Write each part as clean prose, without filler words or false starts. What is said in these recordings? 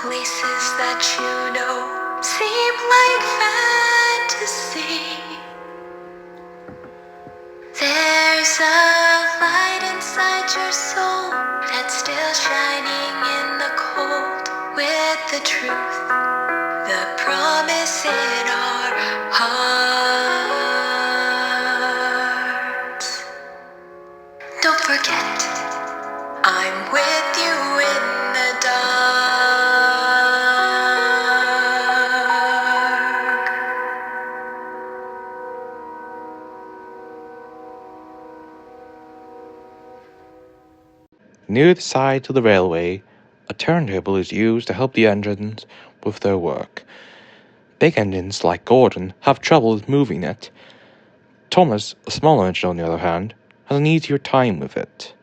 places that you know seem like fantasy. There's a light inside your soul that's still shining in the cold, with the truth, the promise in our hearts. Don't forget, I'm with you in the dark. Near the sides of the railway, a turntable is used to help the engines with their work. Big engines like Gordon have trouble with moving it. Thomas, a small engine on the other hand, has an easier time with it.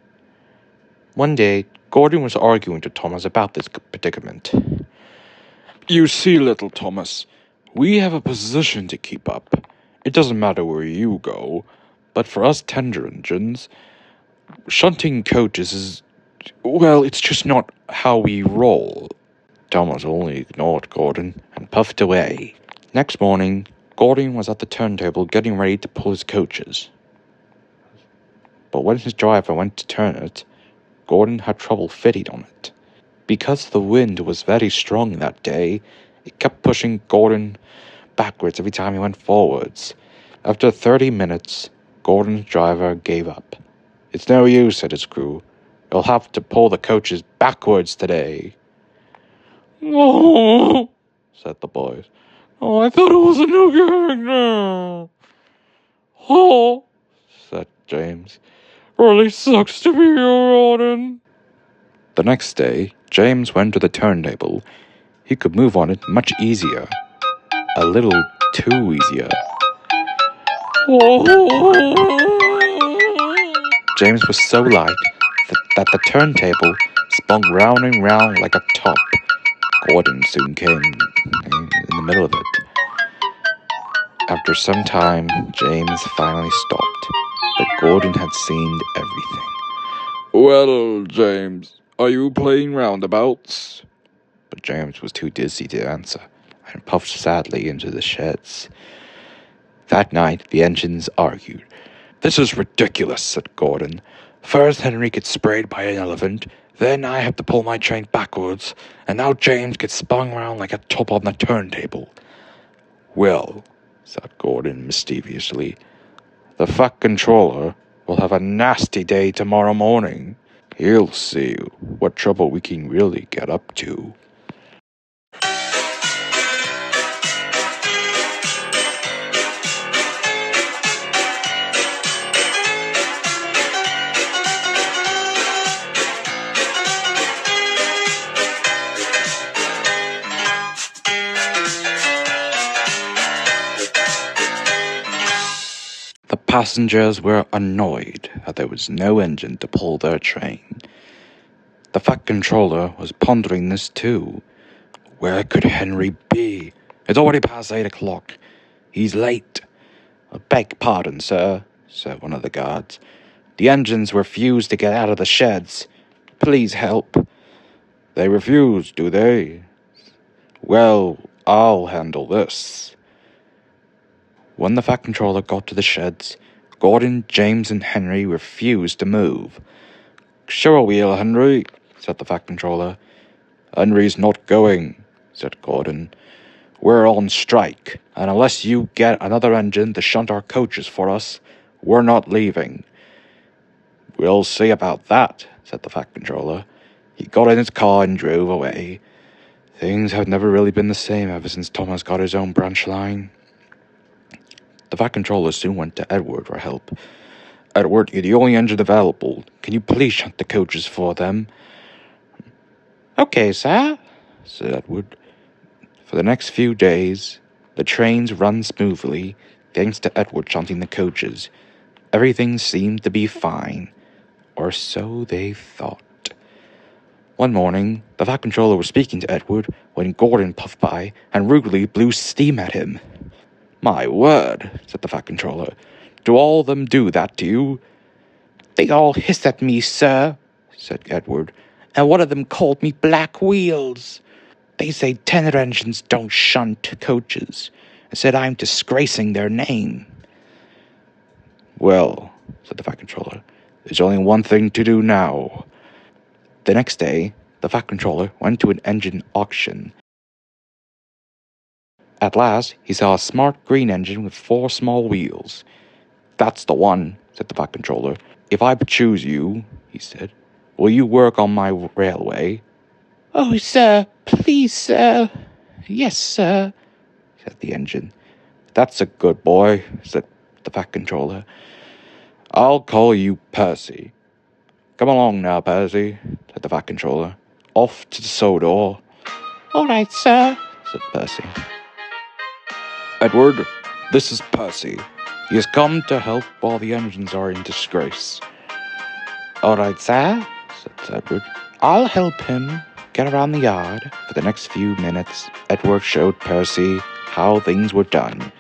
One day, Gordon was arguing to Thomas about this predicament. You see, little Thomas, we have a position to keep up. It doesn't matter where you go, but for us tender engines, shunting coaches is, well, it's just not how we roll. Thomas only ignored Gordon and puffed away. Next morning, Gordon was at the turntable getting ready to pull his coaches. But when his driver went to turn it, Gordon had trouble fitting on it. Because the wind was very strong that day, it kept pushing Gordon backwards every time he went forwards. After 30 minutes, Gordon's driver gave up. "It's no use," said his crew. "You'll have to pull the coaches backwards today." "Oh," said the boys. "Oh, I thought it was a new character." "Oh," said James. "Really sucks to be your Gordon." The next day, James went to the turntable. He could move on it much easier. A little too easier. James was so light that the turntable spun round and round like a top. Gordon soon came in the middle of it. After some time, James finally stopped, but Gordon had seen everything. "Well, James, are you playing roundabouts?" But James was too dizzy to answer, and puffed sadly into the sheds. That night, the engines argued. "This is ridiculous," said Gordon. "First Henry gets sprayed by an elephant, then I have to pull my train backwards, and now James gets spun around like a top on the turntable." "Well," said Gordon mischievously, "the Fat Controller will have a nasty day tomorrow morning. He'll see what trouble we can really get up to." The passengers were annoyed that there was no engine to pull their train. The Fat Controller was pondering this too. Where could Henry be? It's already past 8 o'clock. He's late. "I beg pardon, sir," said one of the guards. "The engines refuse to get out of the sheds. Please help." "They refuse, do they? Well, I'll handle this." When the Fat Controller got to the sheds, Gordon, James, and Henry refused to move. "Sure will, Henry," said the Fat Controller. "Henry's not going," said Gordon. "We're on strike, and unless you get another engine to shunt our coaches for us, we're not leaving." "We'll see about that," said the Fat Controller. He got in his car and drove away. Things have never really been the same ever since Thomas got his own branch line. The Fat Controller soon went to Edward for help. "Edward, you're the only engine available. Can you please shunt the coaches for them?" "Okay, sir," said Edward. For the next few days, the trains run smoothly, thanks to Edward shunting the coaches. Everything seemed to be fine, or so they thought. One morning, the Fat Controller was speaking to Edward when Gordon puffed by and rudely blew steam at him. "My word," said the Fat Controller. "Do all of them do that to you?" "They all hissed at me, sir," said Edward, "and one of them called me Black Wheels." They say tender engines don't shunt coaches. I said I'm disgracing their name. Well, said the Fat Controller, there's only one thing to do now. The next day, the Fat Controller went to an engine auction. At last, he saw a smart green engine with 4 small wheels. That's the one, said the Fat Controller. If I choose you, he said, will you work on my railway? Oh, sir, please, sir. Yes, sir, said the engine. That's a good boy, said the Fat Controller. I'll call you Percy. Come along now, Percy, said the Fat Controller. Off to the Sodor. All right, sir, said Percy. Edward, this is Percy. He has come to help while the engines are in disgrace. All right, sir, said Edward. I'll help him get around the yard. For the next few minutes, Edward showed Percy how things were done.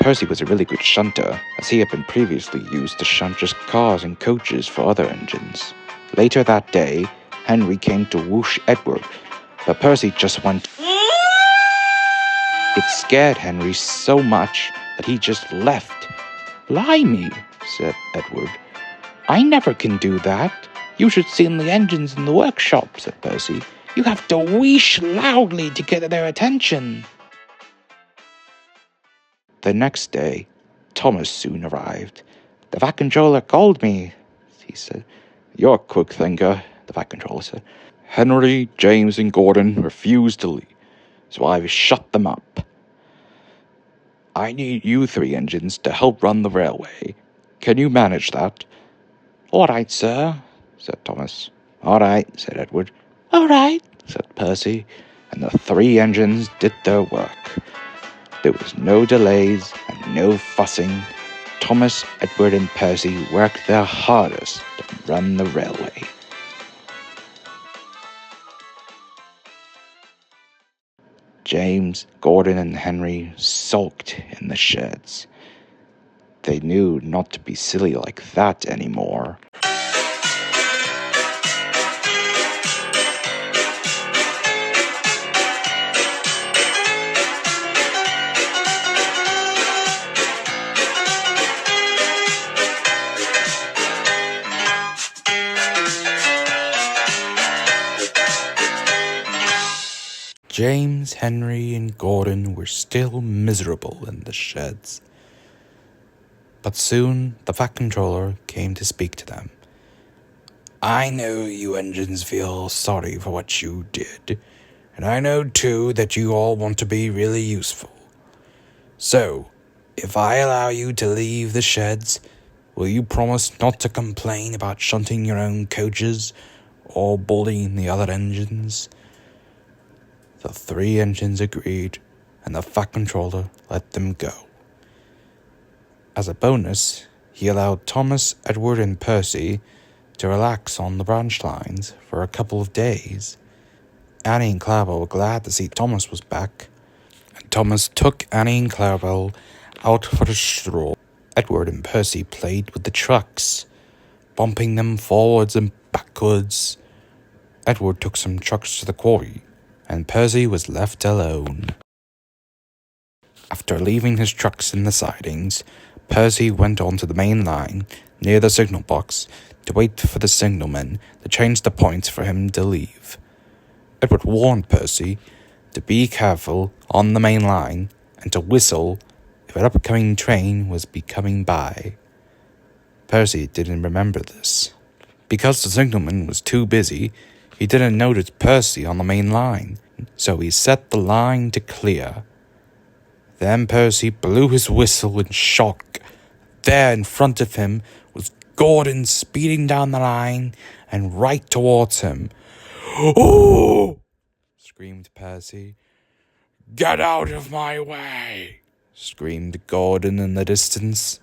Percy was a really good shunter, as he had been previously used to shunt just cars and coaches for other engines. Later that day, Henry came to whoosh Edward, but Percy just went. It scared Henry so much that he just left. Blimey, said Edward. I never can do that. You should see the engines in the workshop, said Percy. You have to whoosh loudly to get their attention. The next day, Thomas soon arrived. The Fat Controller called me, he said. You're a quick thinker, the Fat Controller said. Henry, James, and Gordon refused to leave, so I've shut them up. I need you 3 engines to help run the railway. Can you manage that? All right, sir, said Thomas. All right, said Edward. All right, said Percy, and the 3 engines did their work. There was no delays and no fussing. Thomas, Edward, and Percy worked their hardest to run the railway. James, Gordon, and Henry sulked in the sheds. They knew not to be silly like that anymore. James, Henry, and Gordon were still miserable in the sheds. But soon the Fat Controller came to speak to them. I know you engines feel sorry for what you did, and I know too that you all want to be really useful. So, if I allow you to leave the sheds, will you promise not to complain about shunting your own coaches or bullying the other engines? The 3 engines agreed, and the Fat Controller let them go. As a bonus, he allowed Thomas, Edward, and Percy to relax on the branch lines for a couple of days. Annie and Clarabelle were glad to see Thomas was back, and Thomas took Annie and Clarabelle out for a stroll. Edward and Percy played with the trucks, bumping them forwards and backwards. Edward took some trucks to the quarry, and Percy was left alone. After leaving his trucks in the sidings, Percy went on to the main line near the signal box to wait for the signalman to change the points for him to leave. Edward warned Percy to be careful on the main line and to whistle if an upcoming train was coming by. Percy didn't remember this. Because the signalman was too busy, he didn't notice Percy on the main line, so he set the line to clear. Then Percy blew his whistle in shock. There in front of him was Gordon speeding down the line and right towards him. "Oh!" screamed Percy. "Get out of my way!" screamed Gordon in the distance.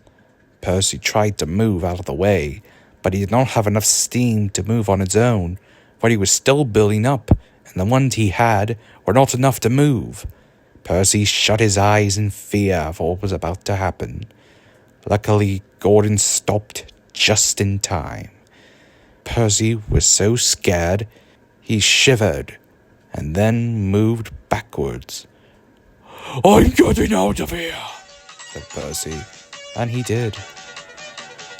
Percy tried to move out of the way, but he did not have enough steam to move on his own, for he was still building up, and the ones he had were not enough to move. Percy shut his eyes in fear for what was about to happen. Luckily, Gordon stopped just in time. Percy was so scared, He shivered and then moved backwards. "I'm getting out of here," said Percy, and he did.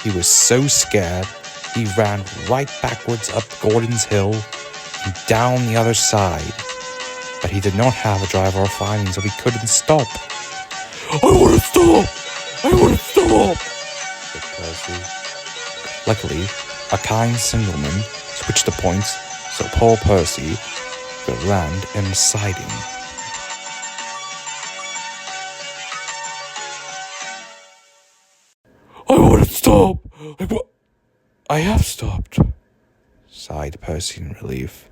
He was so scared, he ran right backwards up Gordon's hill and down the other side. But he did not have a driver or finding, so he couldn't stop. "I want to stop! I want to stop!" said Percy. Luckily, a kind signalman switched the points so poor Percy could land in a siding. "I want to stop! I have stopped," sighed Percy in relief.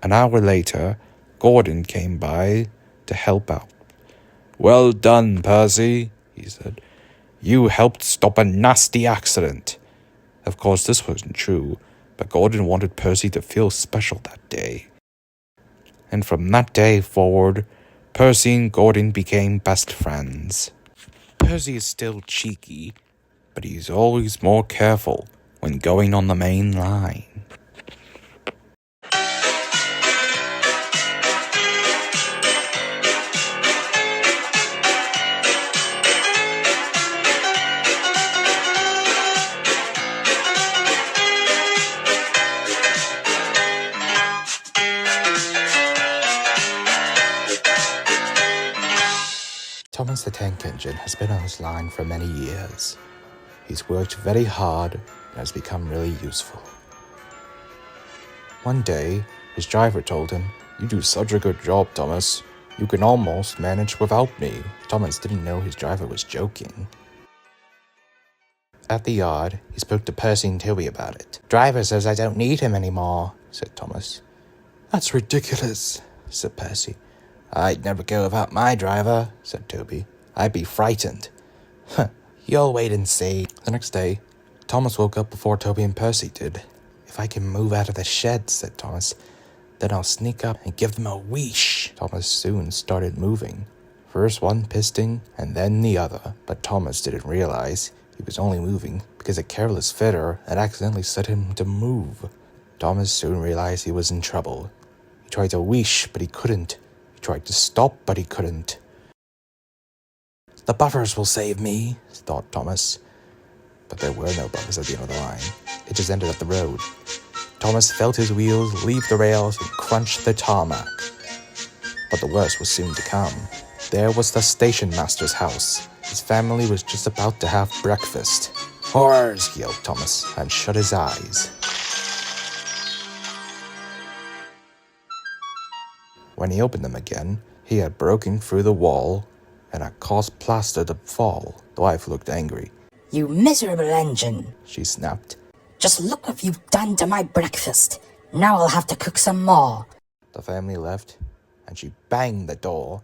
An hour later, Gordon came by to help out. "Well done, Percy," he said. "You helped stop a nasty accident." Of course, this wasn't true, but Gordon wanted Percy to feel special that day. And from that day forward, Percy and Gordon became best friends. Percy is still cheeky, but he's always more careful when going on the main line. Thomas the Tank Engine has been on his line for many years. He's worked very hard and has become really useful. One day, his driver told him, "You do such a good job, Thomas. You can almost manage without me." Thomas didn't know his driver was joking. At the yard, he spoke to Percy and Toby about it. "Driver says I don't need him anymore," said Thomas. "That's ridiculous," said Percy. "I'd never go without my driver," said Toby. "I'd be frightened." "You'll wait and see." The next day, Thomas woke up before Toby and Percy did. "If I can move out of the shed," said Thomas, "then I'll sneak up and give them a wheesh." Thomas soon started moving. First one piston and then the other. But Thomas didn't realize he was only moving because a careless fitter had accidentally set him to move. Thomas soon realized he was in trouble. He tried to wheesh, but he couldn't. He tried to stop, but he couldn't. "The buffers will save me," thought Thomas. But there were no buffers at the end of the line. It just ended at the road. Thomas felt his wheels leave the rails and crunch the tarmac. But the worst was soon to come. There was the stationmaster's house. His family was just about to have breakfast. "Horrors!" yelled Thomas, and shut his eyes. When he opened them again, he had broken through the wall and had caused plaster to fall. The wife looked angry. "You miserable engine," she snapped. "just look what you've done to my breakfast. Now I'll have to cook some more." The family left, and she banged the door.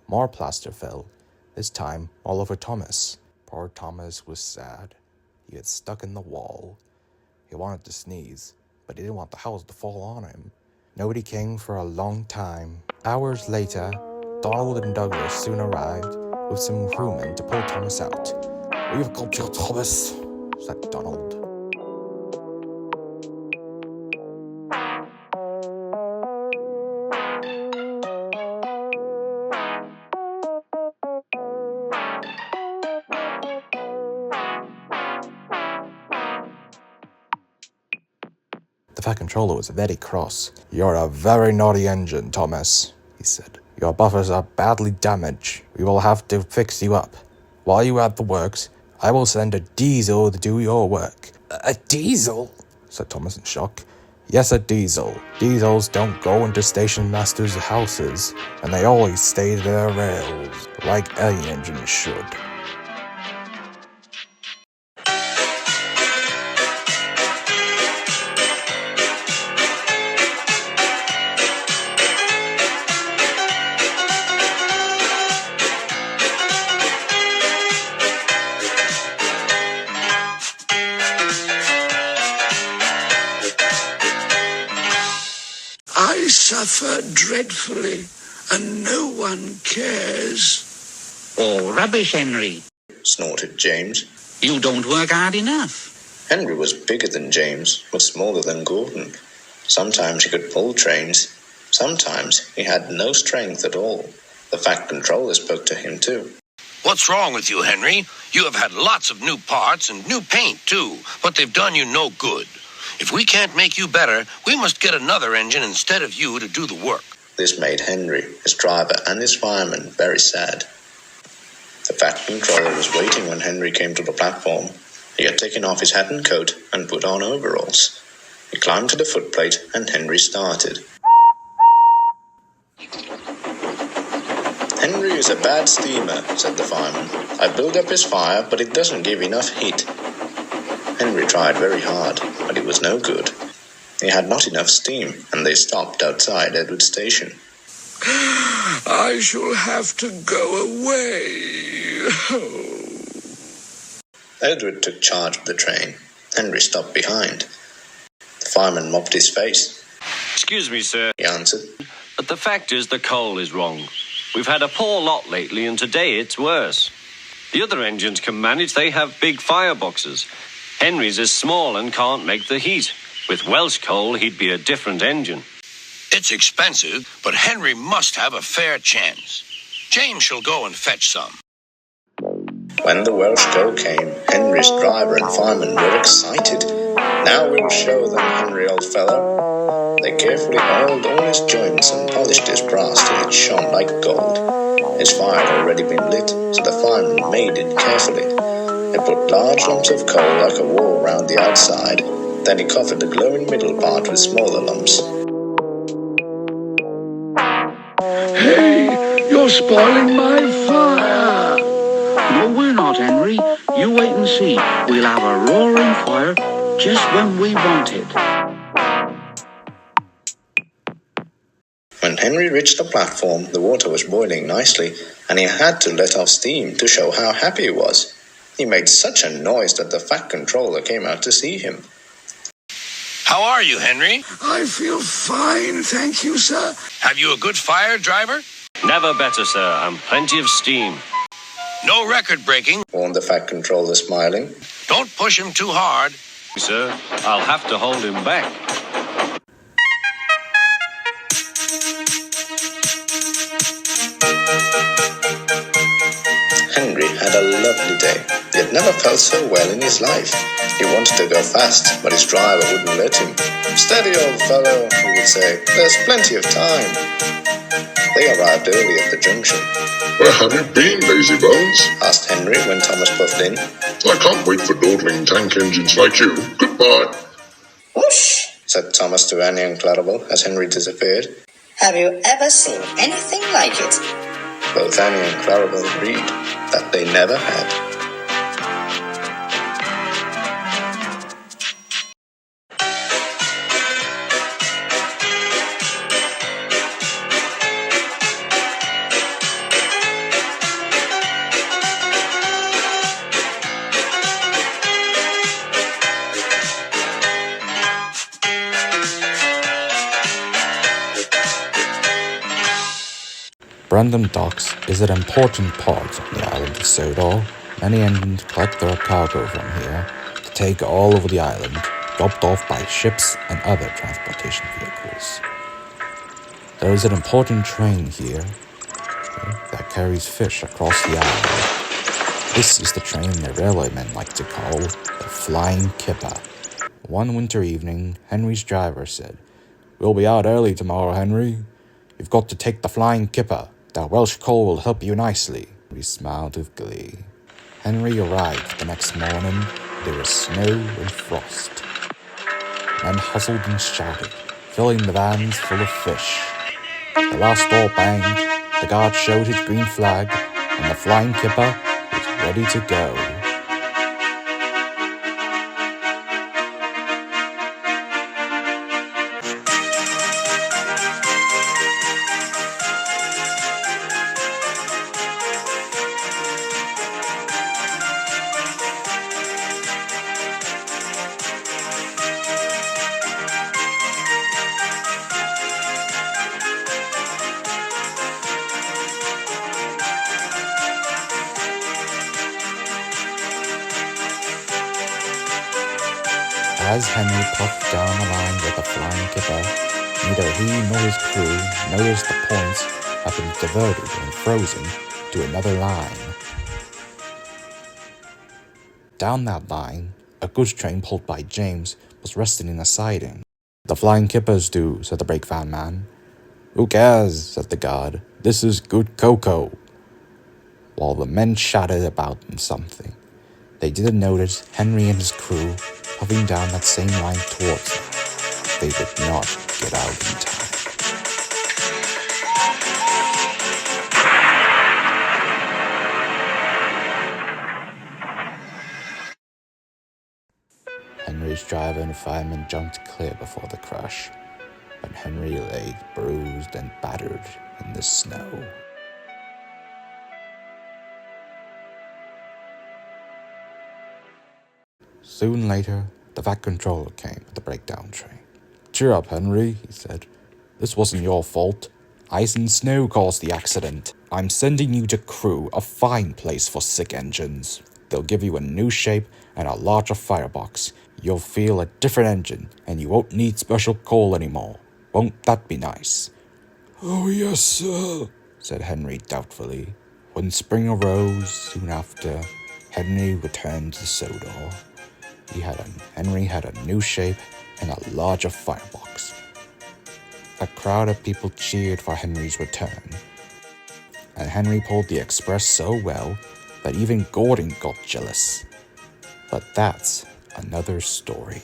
More plaster fell, this time all over Thomas. Poor Thomas was sad. He had stuck in the wall. He wanted to sneeze, but he didn't want the house to fall on him. Nobody came for a long time. Hours later, Donald and Douglas soon arrived with some crewmen to pull Thomas out. "We've got you, Thomas," said Donald. The Fat Controller was very cross. "You're a very naughty engine, Thomas," he said. "Your buffers are badly damaged. We will have to fix you up. While you are at the works, I will send a diesel to do your work." "A diesel?" said Thomas in shock. "Yes, a diesel. Diesels don't go into station masters' houses, and they always stay to their rails, like any engine should." "I suffer dreadfully, and no one cares." "All rubbish, Henry. snorted James. You don't work hard enough." Henry was bigger than James, but smaller than Gordon. Sometimes he could pull trains. Sometimes he had no strength at all. The Fat Controller spoke to him too. What's wrong with you, Henry? You have had lots of new parts and new paint, too, but they've done you no good. If we can't make you better, we must get another engine instead of you to do the work. This made Henry, his driver, and his fireman very sad. The Fat Controller was waiting when Henry came to the platform. He had taken off his hat and coat and put on overalls. He climbed to the footplate and Henry started. Henry is a bad steamer, said the fireman. I build up his fire, but it doesn't give enough heat. Henry tried very hard, but it was no good. He had not enough steam, and they stopped outside Edward Station. I shall have to go away. Edward took charge of the train. Henry stopped behind. The fireman mopped his face. Excuse me, sir, He answered. but the fact is the coal is wrong. We've had a poor lot lately, and today it's worse. The other engines can manage, they have big fireboxes. Henry's is small and can't make the heat. With Welsh coal, he'd be a different engine. It's expensive, but Henry must have a fair chance. James shall go and fetch some. When the Welsh go came, Henry's driver and fireman were excited. Now we'll show them, Henry, old fellow. They carefully oiled all his joints and polished his brass till it shone like gold. His fire had already been lit, so the fireman made it carefully. He put large lumps of coal like a wall round the outside. Then he covered the glowing middle part with smaller lumps. Hey, you're spoiling my fire. No, we're not, Henry. You wait and see. We'll have a roaring fire just when we want it. When Henry reached the platform, the water was boiling nicely, and he had to let off steam to show how happy he was. He made such a noise that the Fat Controller came out to see him. How are you, Henry? I feel fine, thank you, sir. Have you a good fire, driver? Never better, sir, and plenty of steam. No record breaking, warned the Fat Controller, smiling. Don't push him too hard. Sir, I'll have to hold him back. Henry had a lovely day. He had never felt so well in his life. He wanted to go fast, but his driver wouldn't let him. Steady, old fellow, he would say. There's plenty of time. They arrived early at the junction. Where have you been, lazy bones? Asked Henry when Thomas puffed in. I can't wait for dawdling tank engines like you. Goodbye. Whoosh! Said Thomas to Annie and Clarabelle as Henry disappeared. Have you ever seen anything like it? Both Annie and Clarabelle agreed that they never had. Brandon Docks is an important part of the Island of Sodor. Many engines collect their cargo from here to take all over the island, dropped off by ships and other transportation vehicles. There is an important train here that carries fish across the island. This is the train the railwaymen like to call the Flying Kipper. One winter evening, Henry's driver said, "We'll be out early tomorrow, Henry. You've got to take the Flying Kipper. That Welsh coal will help you nicely." We smiled with glee. Henry arrived the next morning. There was snow and frost. Men hustled and shouted, filling the vans full of fish. The last door banged, the guard showed his green flag, and the Flying Kipper was ready to go. As Henry puffed down the line with the flying kipper, neither he nor his crew noticed the points had been diverted and frozen to another line. Down that line, a goods train pulled by James was resting in a siding. "The flying kippers do," said the brake van man. "Who cares?" said the guard. "This is good cocoa." While the men chatted about something, they didn't notice Henry and his crew puffing down that same line towards them. They would not get out in time. Henry's driver and fireman jumped clear before the crash, and Henry lay bruised and battered in the snow. Soon later, the VAT controller came with the breakdown train. "Cheer up, Henry," he said. "This wasn't your fault. Ice and snow caused the accident. I'm sending you to Crew, a fine place for sick engines. They'll give you a new shape and a larger firebox. You'll feel a different engine, and you won't need special coal anymore. Won't that be nice?" "Oh, yes, sir," said Henry doubtfully. When spring arose soon after, Henry returned to Sodor. Henry had a new shape and a larger firebox. A crowd of people cheered for Henry's return, and Henry pulled the express so well that even Gordon got jealous. But that's another story.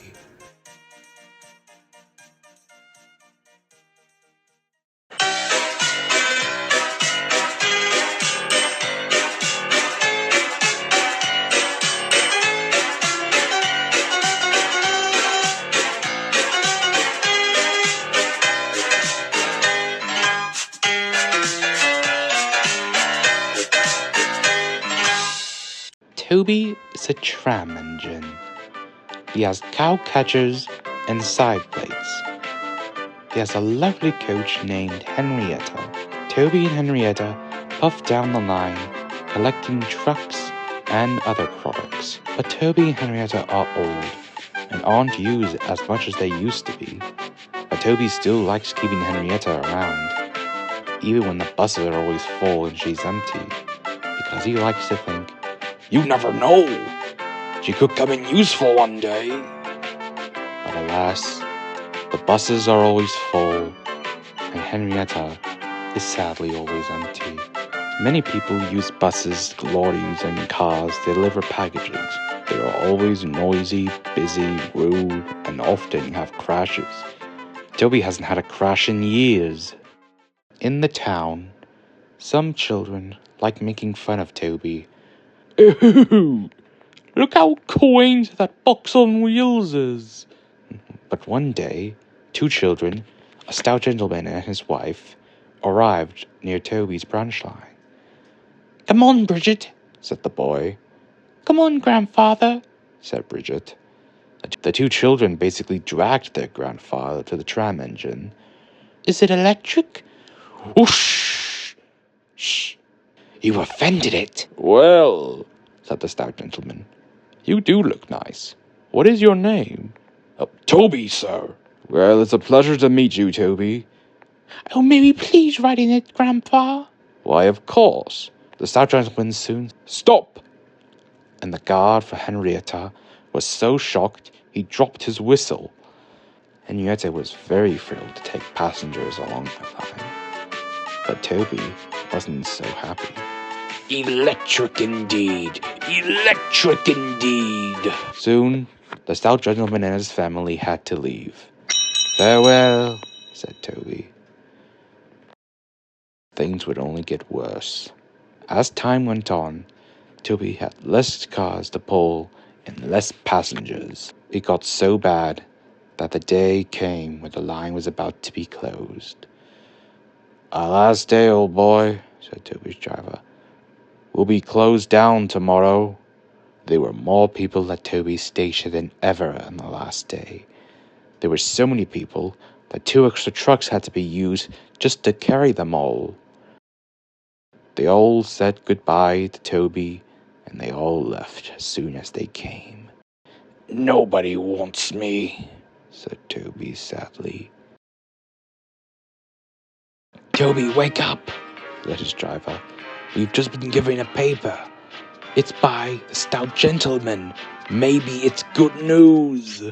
Toby is a tram engine. He has cow catchers and side plates. He has a lovely coach named Henrietta. Toby and Henrietta puff down the line, collecting trucks and other products. But Toby and Henrietta are old and aren't used as much as they used to be. But Toby still likes keeping Henrietta around, even when the buses are always full and she's empty, because he likes to think, "You never know, she could come in useful one day." But alas, the buses are always full, and Henrietta is sadly always empty. Many people use buses, lorries, and cars to deliver packages. They are always noisy, busy, rude, and often have crashes. Toby hasn't had a crash in years. In the town, some children like making fun of Toby. "Ooh, look how quaint that box on wheels is." But one day, two children, a stout gentleman and his wife, arrived near Toby's branch line. "Come on, Bridget," said the boy. "Come on, grandfather," said Bridget. The two children basically dragged their grandfather to the tram engine. "Is it electric?" "Whoosh! Shh! You offended it." "Well," said the stout gentleman, "you do look nice. What is your name?" "Toby, sir." "Well, it's a pleasure to meet you, Toby." "Oh, may we please ride in it, Grandpa?" "Why, of course." The stout gentleman soon "Stop!" And the guard for Henrietta was so shocked he dropped his whistle. Henrietta was very thrilled to take passengers along the line, but Toby wasn't so happy. "Electric indeed! Electric indeed!" Soon, the stout gentleman and his family had to leave. "Farewell," said Toby. Things would only get worse. As time went on, Toby had less cars to pull and less passengers. It got so bad that the day came when the line was about to be closed. "Our last day, old boy," said Toby's driver. "We'll be closed down tomorrow." There were more people at Toby's station than ever on the last day. There were so many people that 2 extra trucks had to be used just to carry them all. They all said goodbye to Toby, and they all left as soon as they came. Nobody wants me, said Toby sadly. Toby, wake up, said his driver. We've just been given a paper. It's by a stout gentleman. Maybe it's good news.